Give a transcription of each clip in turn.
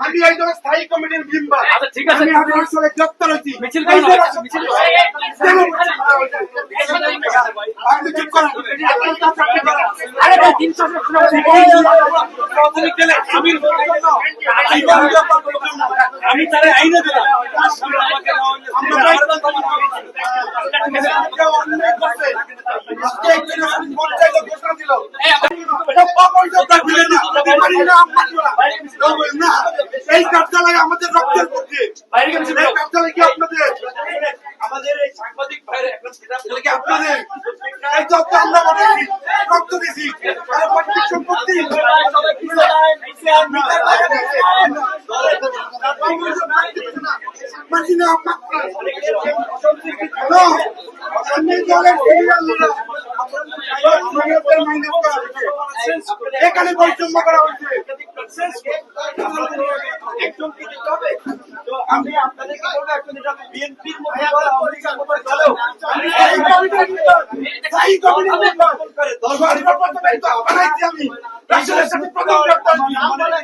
আমি এই দলের স্থায়ী কমিটির মেম্বার। আচ্ছা ঠিক আছে, আমি আসলে গ্রেফতার হয়েছি। মিছিল করো না, মিছিল করো। আপনি চুপ করেন। আরে ভাই 300 আমি তারে আইনে দিলাম। এই কার্যালয় আমাদের রক্তের পক্ষে, এই কার্যালয় কি আপনাদের? আমাদের এই সাংবাদিক ভাইরা একটা এটা কি আপনাদের? এই তো আমরা বানাইছি, রক্ত দিয়েছি, আর পৈতৃক সম্পত্তি মানি না এখানে বৈষম্য করা হয়েছে। একজনকে দিতে হবে। তো আমি আপনাদেরকে বলবো এখন এটা বিএনপির মধ্যে আবার আওয়ামী লীগের মধ্যে চলেও আমি রাষ্ট্রের সাথে প্রথম গ্রেফতার হয়েছি।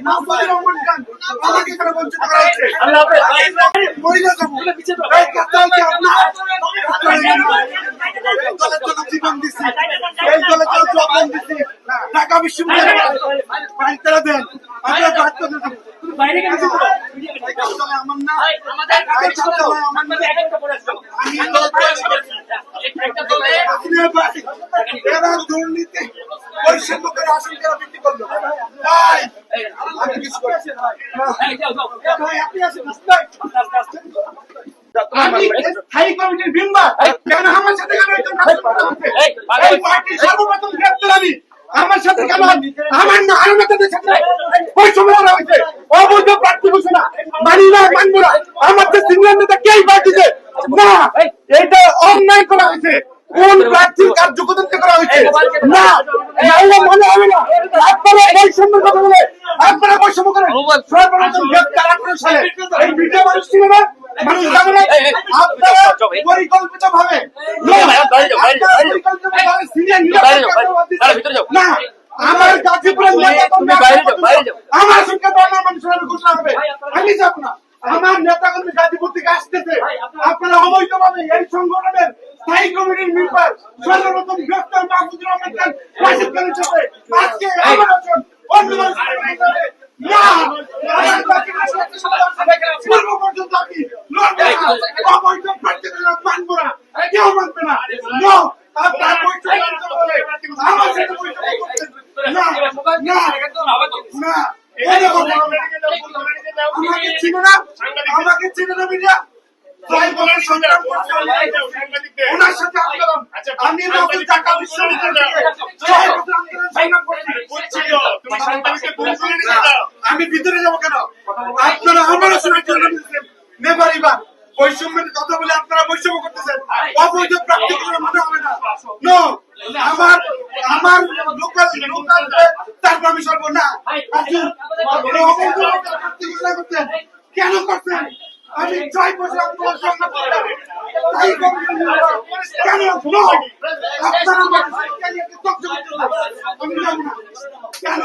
মাহফুজুর রহমান খান আমাকে এখানে বঞ্চিত করা হয়েছে। আল্লাহ হাফেজ। মহিলা যাবো এই কার্যালয়কে আপনার এই দলের জন্য জীবন দিচ্ছি, এই দলের জন্য জীবন দিচ্ছি। ঢাকা বিশ্ববিদ্যালয় বাইরে দেন, আমরা বাধ্য দেবো। বাইরে গেলে তো আমার না, আমাদের এরা দুর্নীতি বৈষম্য করে আশঙ্কা বৃদ্ধি করলো। ভাই আমি কিছু করছি না। ভাই আপনি আসেন, আমি স্থায়ী কমিটির মেম্বার, কেন আমার সাথে কেন একজন এই পার্টির সর্বপ্রথম গ্রেপ্তার আমি, আমার সাথে কেন আমার না আর নেতাদের সাথে বৈষম্য করা হয়েছে, অবৈধ প্রার্থী ঘোষণা মানি না, মানবো না। আমার যে সিনিয়র নেতা কে পার্টিতে না, এটা অন্যায় করা হয়েছে। কোন প্রার্থীর কার্যকর্তা করা হয়েছে না, নাইলে মনে হবে না। আপনারা বৈষম্যের কথা বলে আপনারা বৈষম্য করেন। সর্বপ্রথম গ্রেপ্তার 18 সালে এই ভিডিও মানুষ ছিল না, মানুষ জানে না। আপনারা পরিকল্পিত ভাবে না, আমার গাজীপুরের আমার সঙ্গে আমার মানুষের ঘোষণা হবে, আমি যাবো না। আমার নেতা কর্মী গাজীপুর থেকে আসতেছে, আপনারা অবৈধভাবে এই সংগঠনের স্থায়ী কমিটির মেম্বার সর্বপ্রথম গ্রেফতার মাহফুজুর রহমান খান রাশিদ খানের সাথে আজকে আমার আছেন অন্য মানুষের না, আমার পূর্ব পর্যন্ত আমি লড়বো না, অবৈধ প্রার্থীদের মানবো না, কেউ মানবে না। আপনার বৈঠক বলে আমার সাথে বৈঠক করতেন না, না, না। আমাকে চিনে না, আমাকে চিনে না মিডিয়া। ওনার সাথে আন্দোলন, আমি ঢাকা বিশ্ববিদ্যালয় আমি ভিতরে যাবো কেন? আপনারা আমারও নেবারিবা বৈষম্যের কথা বলে আপনারা বৈষম্য করতেছেন। অবৈধ প্রাপ্তি করে মনে হবে না। নো, আমার আমার লোকাল তারপর আমি সর্ব না। করতেন কেন করতেন? আমি 6 বছর আপনার সঙ্গে কেন আমি যাব না কেন?